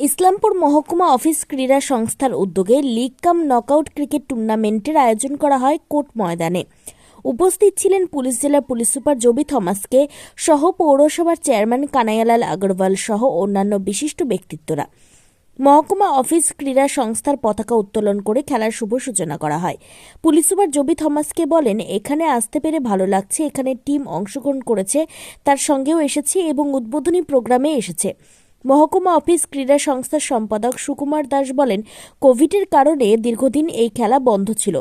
ইসলামপুর মহকুমা অফিস ক্রীড়া সংস্থার উদ্যোগে লিগ কাম নকআউট ক্রিকেট টুর্নামেন্টের আয়োজন করা হয় কোর্ট ময়দানে। উপস্থিত ছিলেন পুলিশ জেলার পুলিশ সুপার জবি থমাসকে সহ পৌরসভার চেয়ারম্যান কানাইয়ালাল আগরওয়াল সহ অন্যান্য বিশিষ্ট ব্যক্তিত্বরা। মহকুমা অফিস ক্রীড়া সংস্থার পতাকা উত্তোলন করে খেলার শুভ সূচনা করা হয়। পুলিশ সুপার জবি থমাসকে বলেন, এখানে আসতে পেরে ভালো লাগছে। এখানে টিম অংশগ্রহণ করেছে, তার সঙ্গেও এসেছে এবং উদ্বোধনী প্রোগ্রামে এসেছে। মহকুমা অফিস ক্রীড়া সংস্থার সম্পাদক সুকুমার দাস বলেন, কোভিডের কারণে দীর্ঘদিন এই খেলা বন্ধ ছিল।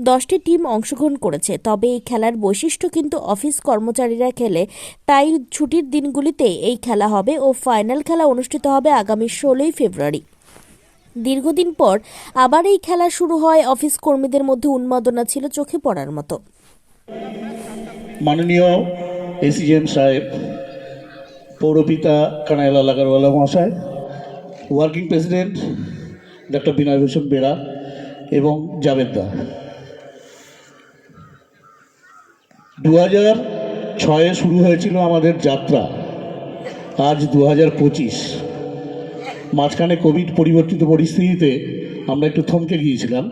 10টি টিম অংশগ্রহণ করেছে, তবে এই খেলার বৈশিষ্ট্য কিন্তু অফিস কর্মচারীরা খেলে, তাই ছুটির দিনগুলিতে এই খেলা হবে ও ফাইনাল খেলা অনুষ্ঠিত হবে আগামী 16ই ফেব্রুয়ারি। দীর্ঘদিন পর আবার এই খেলা শুরু হয়। অফিস কর্মীদের মধ্যে উন্মাদনা ছিল চোখে পড়ার মতো। মাননীয় এসিএম সাহেব, পৌরপিতা কানাইয়ালাল আগরওয়াল মহাশয়, ওয়ার্কিং প্রেসিডেন্ট ডক্টর বিনয় ভূষণ বেরা এবং জাভেদদা, 2006-এ শুরু হয়েছিল আমাদের যাত্রা। আজ 2025, মাঝখানে কোভিড পরিবর্তিত পরিস্থিতিতে আমরা একটু থমকে গিয়েছিলাম।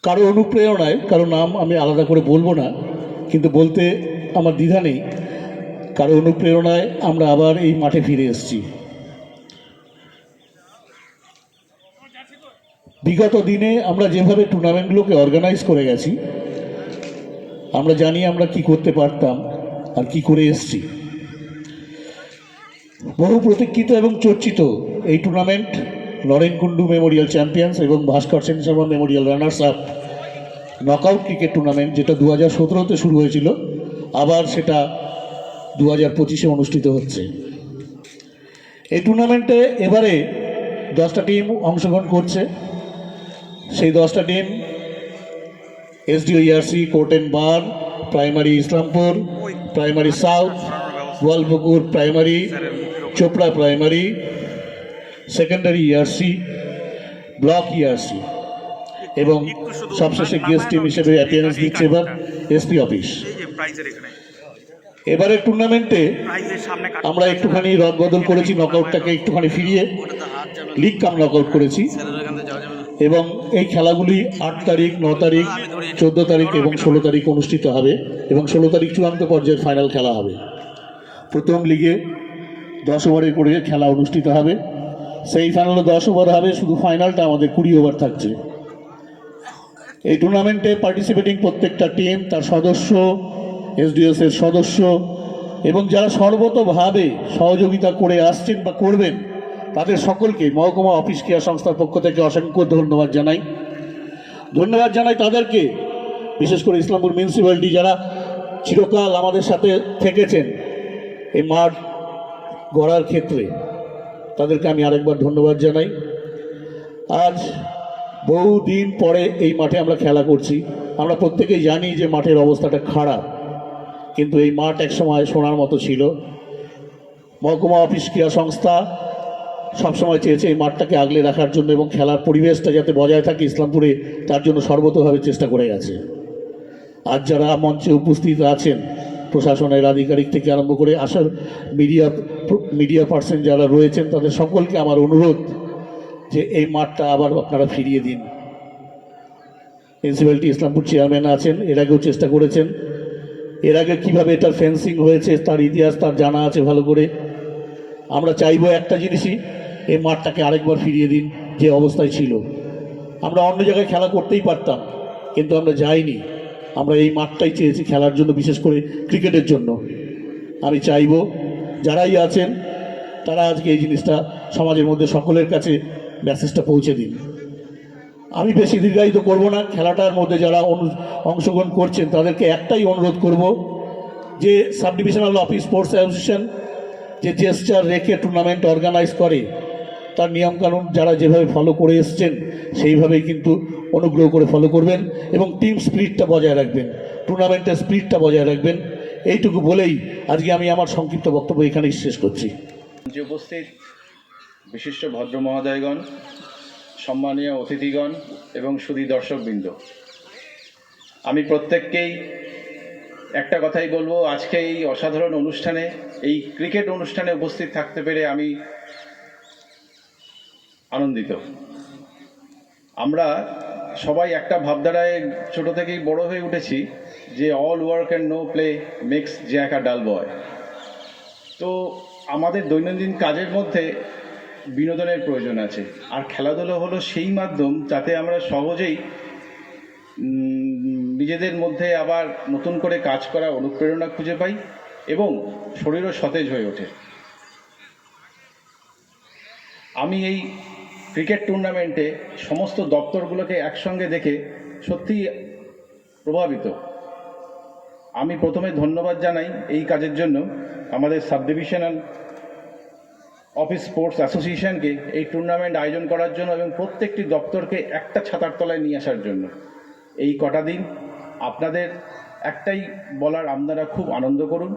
কারো অনুপ্রেরণায়, কারো নাম আমি আলাদা করে বলবো না, কিন্তু বলতে আমার দ্বিধা নেই, কারো অনুপ্রেরণায় আমরা আবার এই মাঠে ফিরে এসেছি। বিগত দিনে আমরা যেভাবে টুর্নামেন্টগুলোকে অর্গানাইজ করে গেছি, আমরা জানি আমরা কি করতে পারতাম আর কি করে এসেছি। বহু প্রতীক্ষিত এবং চর্চিত এই tournament Naren Kundu memorial champions এবং Bhaskar Sen Sharma memorial runners up knockout cricket tournament, যেটা 2017-তে শুরু হয়েছিল, আবার সেটা 2025-এ অনুষ্ঠিত হচ্ছে। এই টুর্নামেন্টে এবারে 10টা টিম অংশগ্রহণ করছে। সেই 10টা team SDOERC, court and bar, primary Islampur, primary south, Goalpokhar primary, Chopra primary, secondary ERC, block ERC এবং সবশেষে গেস্ট টিম হিসেবে অ্যাপিয়ারেন্স দিচ্ছে এবার SP অফিস। এবারের টুর্নামেন্টে আমরা একটুখানি রদবদল করেছি, নকআউটটাকে একটুখানি ফিরিয়ে লিগ কাম নকআউট করেছি এবং এই খেলাগুলি 8 তারিখ, 9 তারিখ, 14 তারিখ এবং 16 তারিখ অনুষ্ঠিত হবে এবং 16 তারিখ চূড়ান্ত পর্যায়ের ফাইনাল খেলা হবে। প্রথম লিগে 10 ওভারের করে খেলা অনুষ্ঠিত হবে, সেই ফাইনালে 10 ওভার হবে, শুধু ফাইনালটা আমাদের 20 ওভার থাকছে। এই টুর্নামেন্টে পার্টিসিপেটিং প্রত্যেকটা টিম, তার সদস্য, SDOS এর সদস্য এবং যারা সর্বতোভাবে সহযোগিতা করে আসছেন বা করবেন, তাদের সকলকে মহকুমা অফিস ক্রীড়া সংস্থার পক্ষ থেকে অসংখ্য ধন্যবাদ জানাই তাদেরকে, বিশেষ করে ইসলামপুর মিউনিসিপ্যালিটি, যারা চিরকাল আমাদের সাথে থেকেছেন এই মাঠ গড়ার ক্ষেত্রে, তাদেরকে আমি আরেকবার ধন্যবাদ জানাই। আজ বহুদিন পরে এই মাঠে আমরা খেলা করছি। আমরা প্রত্যেকেই জানি যে মাঠের অবস্থাটা খারাপ, কিন্তু এই মাঠ একসময় সোনার মতো ছিল। মহকুমা অফিস ক্রীড়া সংস্থা সবসময় চেয়েছে এই মাঠটাকে আগলে রাখার জন্য এবং খেলার পরিবেশটা যাতে বজায় থাকে ইসলামপুরে, তার জন্য সর্বতোভাবে চেষ্টা করে গেছে। আজ যারা মঞ্চে উপস্থিত আছেন, প্রশাসনের আধিকারিক থেকে আরম্ভ করে আসার মিডিয়া পার্সন যারা রয়েছেন, তাদের সকলকে আমার অনুরোধ যে এই মাঠটা আবার আপনারা ফিরিয়ে দিন। মিউনিসিপ্যালিটি ইসলামপুর চেয়ারম্যান আছেন, এর আগেও চেষ্টা করেছেন। এর আগে কীভাবে এটার ফেন্সিং হয়েছে তার ইতিহাস তার জানা আছে ভালো করে। আমরা চাইব একটা জিনিসই, এই মাঠটাকে আরেকবার ফিরিয়ে দিন যে অবস্থায় ছিল। আমরা অন্য জায়গায় খেলা করতেই পারতাম, কিন্তু আমরা যাইনি। আমরা এই মাঠটাই চেয়েছি খেলার জন্য, বিশেষ করে ক্রিকেটের জন্য। আমি চাইব যারাই আছেন তারা আজকে এই জিনিসটা সমাজের মধ্যে সকলের কাছে মেসেজটা পৌঁছে দিন। আমি বেশি দীর্ঘায়িত করব না। খেলাটার মধ্যে যারা অংশগ্রহণ করছেন তাদেরকে একটাই অনুরোধ করব যে sub divisional office sports association যে জেস্টার রেখে টুর্নামেন্ট অর্গানাইজ করে, তার নিয়মকানুন যারা যেভাবে ফলো করে এসছেন সেইভাবেই কিন্তু অনুগ্রহ করে ফলো করবেন এবং টিম স্পিরিটটা বজায় রাখবেন, টুর্নামেন্টের স্পিরিটটা বজায় রাখবেন। এইটুকু বলেই আজকে আমি আমার সংক্ষিপ্ত বক্তব্য এখানেই শেষ করছি। উপস্থিত বিশিষ্ট ভদ্র মহোদয়গণ, সম্মানীয় অতিথিগণ এবং সুধী দর্শকবৃন্দ, আমি প্রত্যেককেই একটা কথাই বলবো, আজকে এই অসাধারণ অনুষ্ঠানে, এই ক্রিকেট অনুষ্ঠানে উপস্থিত থাকতে পেরে আমি আনন্দিত। আমরা সবাই একটা ভাবধারায় ছোট থেকেই বড় হয়ে উঠেছি যে all work and no play makes Jack a dull boy. তো আমাদের দৈনন্দিন কাজের মধ্যে বিনোদনের প্রয়োজন আছে, আর খেলাধুলা হলো সেই মাধ্যম যাতে আমরা সহজেই নিজেদের মধ্যে আবার নতুন করে কাজ করা অনুপ্রেরণা খুঁজে পাই এবং শরীরও সতেজ হয়ে ওঠে। আমি এই ক্রিকেট টুর্নামেন্টে সমস্ত দপ্তরগুলোকে একসঙ্গে দেখে সত্যিই প্রভাবিত। আমি প্রথমে ধন্যবাদ জানাই এই কাজের জন্য আমাদের সাব ডিভিশনাল অফিস স্পোর্টস অ্যাসোসিয়েশনকে এই টুর্নামেন্ট আয়োজন করার জন্য এবং প্রত্যেকটি দপ্তরকে একটা ছাতার তলায় নিয়ে আসার জন্য। এই কটা দিন আপনাদের একটাই বলার, আপনারা খুব আনন্দ করুন।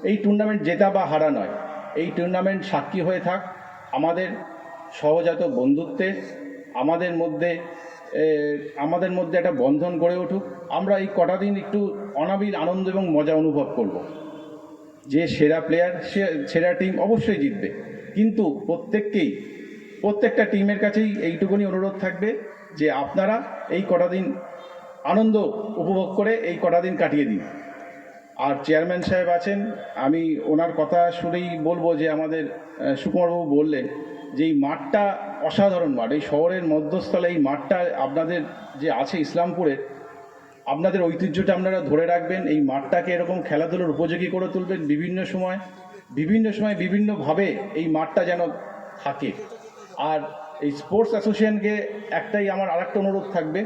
এই টুর্নামেন্ট জেতা বা হারা নয়, এই টুর্নামেন্ট সাক্ষী হয়ে থাক আমাদের সহজাত বন্ধুত্বে, আমাদের মধ্যে একটা বন্ধন গড়ে উঠুক। আমরা এই কটা দিন একটু অনাবিল আনন্দ এবং মজা অনুভব করব। যে সেরা প্লেয়ার, সেরা টিম অবশ্যই জিতবে, কিন্তু প্রত্যেকটা টিমের কাছেই এইটুকুনি অনুরোধ থাকবে যে আপনারা এই কটা দিন আনন্দ উপভোগ করে এই কটা দিন কাটিয়ে দিন। আর চেয়ারম্যান সাহেব আছেন, আমি ওনার কথা শুনেই বলবো যে আমাদের সুকুমারবাবু বললেন যে এই মাঠটা অসাধারণ মাঠ, এই শহরের মধ্যস্থলে এই মাঠটা আপনাদের যে আছে ইসলামপুরের, আপনাদের ঐতিহ্যটা আপনারা ধরে রাখবেন, এই মাঠটাকে এরকম খেলাধুলার উপযোগী করে তুলবেন। বিভিন্ন সময় বিভিন্নভাবে এই মাঠটা যেন থাকে। আর এই স্পোর্টস অ্যাসোসিয়েশনকে একটাই আমার আরেকটা অনুরোধ থাকবে,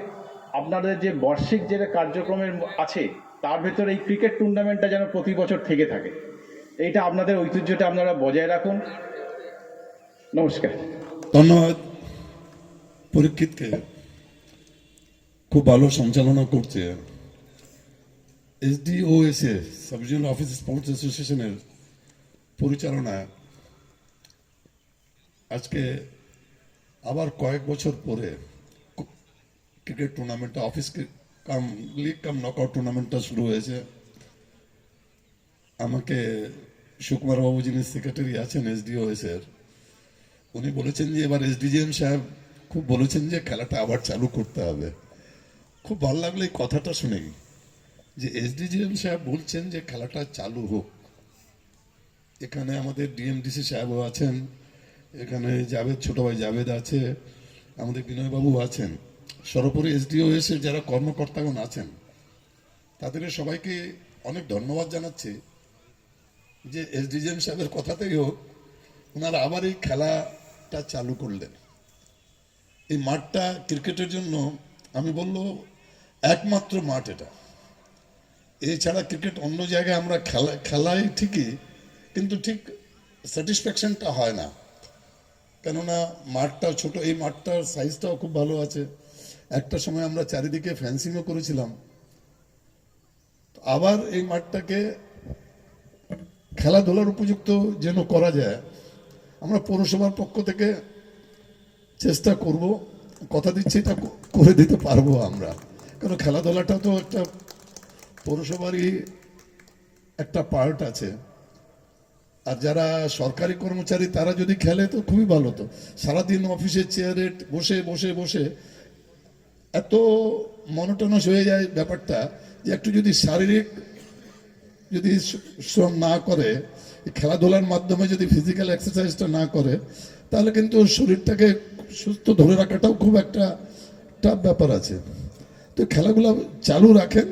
আপনাদের যে বার্ষিক যে কার্যক্রমের আছে তার ভেতরে এই ক্রিকেট টুর্নামেন্টটা যেন প্রতি বছর থেকে থাকে। এইটা আপনাদের ঐতিহ্যটা আপনারা বজায় রাখুন। নমস্কার। ধন্যবাদ পরীক্ষিতকে, খুব ভালো সঞ্চালনা করছে। SDOSA sub divisional office sports অ্যাসোসিয়েশনের পরিচালনায় আজকে আবার কয়েক বছর পরে ক্রিকেট টুর্নামেন্টটা লিগ কাম নকআউট টুর্নামেন্টটা শুরু হয়েছে। আমাকে সুকুমার বাবু, যিনি সেক্রেটারি আছেন SDOSA এর, উনি বলেছেন যে এবার SDGM সাহেব খুব বলেছেন যে খেলাটা আবার চালু করতে হবে। খুব ভালো লাগলো এই কথাটা শুনেই যে SDGM সাহেব বলছেন যে খেলাটা চালু হোক। এখানে আমাদের DMDC সাহেবও আছেন, এখানে ছোট ভাই জাভেদ আছে, আমাদের বিনয়বাবু আছেন, সর্বোপরি SDOSA যারা কর্মকর্তাগণ আছেন তাদের সবাইকে অনেক ধন্যবাদ জানাচ্ছি যে SDGM সাহেবের কথাতেই হোক ওনারা আবার এই খেলাটা চালু করলেন। এই মাঠটা ক্রিকেটের জন্য আমি বলবো একমাত্র মাঠ এটা। এছাড়া ক্রিকেট অন্য জায়গায় আমরা খেলাই ঠিকই, কিন্তু ঠিক স্যাটিসফ্যাকশনটা হয় না, কেননা মাঠটা ছোট। এই মাঠটার সাইজটাও খুব ভালো আছে। একটা সময় আমরা চারিদিকে ফেন্সিংও করেছিলাম। আবার এই মাঠটাকে খেলাধুলার উপযুক্ত যেন করা যায়, আমরা পৌরসভার পক্ষ থেকে চেষ্টা করব, কথা দিচ্ছি এটা করে দিতে পারবো আমরা। কারণ খেলাধুলাটা তো একটা পৌরসভারই একটা পার্ট আছে। আর যারা সরকারি কর্মচারী তারা যদি খেলে তো খুবই ভালো। তো সারাদিন অফিসের চেয়ারে বসে বসে বসে এত মনোটোনাস হয়ে যায় ব্যাপারটা, যে একটু যদি শারীরিক যদি শ্রম না করে, খেলাধুলার মাধ্যমে যদি ফিজিক্যাল এক্সারসাইজটা না করে, তাহলে কিন্তু শরীরটাকে সুস্থ ধরে রাখাটাও খুব একটা টাফ ব্যাপার আছে। তো খেলাগুলো চালু রাখেন,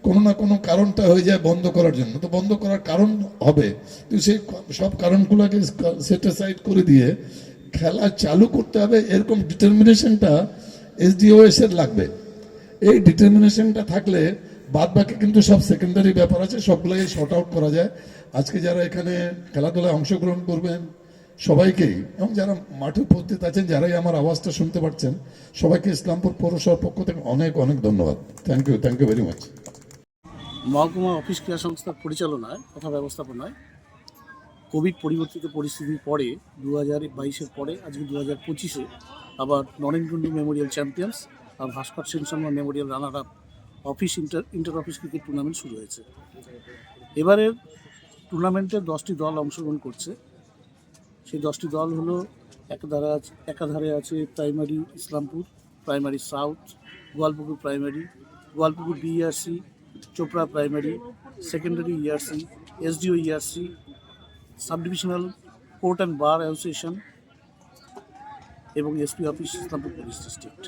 কোনো না কোনো কারণটা হয়ে যায় বন্ধ করার জন্য, তো বন্ধ করার কারণ হবে, তো সেই সব কারণগুলোকে সেট অ্যাসাইড করে দিয়ে খেলা চালু করতে হবে, এরকম ডিটারমিনেশনটা SDOSA এর লাগবে। এই ডিটারমিনেশনটা থাকলে বাদ বাকি কিন্তু সব সেকেন্ডারি ব্যাপার আছে, সবগুলোই শর্ট আউট করা যায়। আজকে যারা এখানে খেলাধুলায় অংশগ্রহণ করবেন সবাইকেই, এবং যারা মাঠে উপস্থিত আছেন, যারাই আমার আওয়াজটা শুনতে পাচ্ছেন, সবাইকে ইসলামপুর পৌরসভার পক্ষ থেকে অনেক অনেক ধন্যবাদ। Thank you very much. মহকুমা অফিস ক্রীড়া সংস্থার পরিচালনায় তথা ব্যবস্থাপনায় কোভিড পরিবর্তিত পরিস্থিতির পরে 2022-এর পরে আজকে 2025-এ আবার নরেন্দ্র মেমোরিয়াল চ্যাম্পিয়ন্স আর Bhaskar Sen Sharma memorial runner up inter office cricket tournament শুরু হয়েছে। এবারের টুর্নামেন্টে 10টি দল অংশগ্রহণ করছে। সেই 10টি দল হলো একাধারে আছে primary Islampur, primary south, Goalpokhar primary, Goalpokhar BERC, Chopra primary, secondary ERC, SDO ERC, sub divisional court and bar association এবং SP office Islampur police district.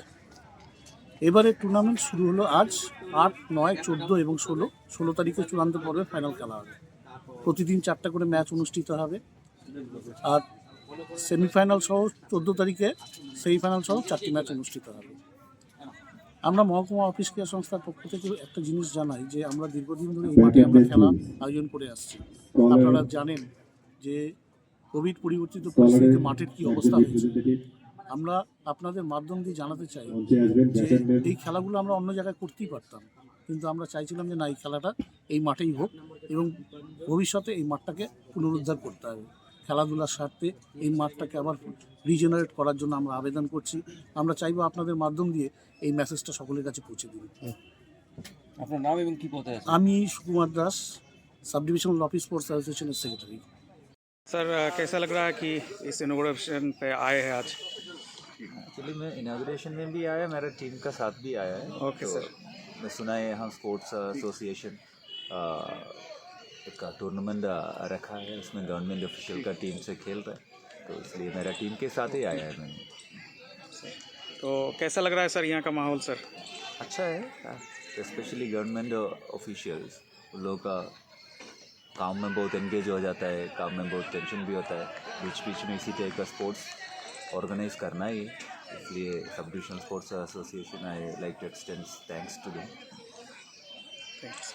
এবারে টুর্নামেন্ট শুরু হলো আজ 8, 9, 14 এবং 16 তারিখে চূড়ান্ত পর্বে ফাইনাল খেলা হবে। প্রতিদিন 4টা করে ম্যাচ অনুষ্ঠিত হবে। আর সেমিফাইনাল সহ 14 তারিখে সেমিফাইনাল সহ 4টি ম্যাচ অনুষ্ঠিত হবে। আমরা মহকুমা অফিস ক্রীড়া সংস্থার পক্ষ থেকে একটা জিনিস জানাই যে আমরা দীর্ঘদিন ধরে এই মাঠে আমরা খেলা আয়োজন করে আসছি। আপনারা জানেন যে কোভিড পরিবর্তিত পরিস্থিতিতে মাঠের কী অবস্থা হয়েছে। আমরা আপনাদের মাধ্যম দিয়ে জানাতে চাই যে এই খেলাগুলো আমরা অন্য জায়গায় করতেই পারতাম, কিন্তু আমরা চাইছিলাম যে না, এই খেলাটা এই মাঠেই হোক এবং ভবিষ্যতে এই মাঠটাকে পুনরুদ্ধার করতে হবে। খেলাধুলার স্বার্থে এই মাঠটাকে আবার রিজেনারেট করার জন্য আমরা আবেদন করছি। আমরা চাইবো আপনাদের মাধ্যম দিয়ে এই মেসেজটা সকলের কাছে পৌঁছে দিন। আপনার নাম এবং কি পদে আছে? আমি Sukumar Das, sub divisional office sports association के सेक्रेटरी। सर कैसा लग रहा है कि इस इनोग्रेशन पे आए हैं आज? एक्चुअली मैं इनाग्रेशन में भी आया, मेरा टीम का साथ भी आया है। Okay sir. मैं सुना है यहाँ स्पोर्ट्स एसोसिएशन एक टूर्नामेंट रखा है, उसमें गवर्नमेंट ऑफिशियल का टीम से खेल रहा है, तो इसलिए मेरा टीम के साथ ही आया है मैं। तो कैसा लग रहा है सर यहाँ का माहौल सर? अच्छा है, स्पेशली गवर्नमेंट ऑफिशियल्स उन लोगों का काम में बहुत एंगेज हो जाता है, काम में बहुत टेंशन भी होता है, बीच बीच में इसी टाइप का स्पोर्ट्स ऑर्गेनाइज करना ही, इसलिए sub divisional sports association I like to extend thanks to them. Thanks.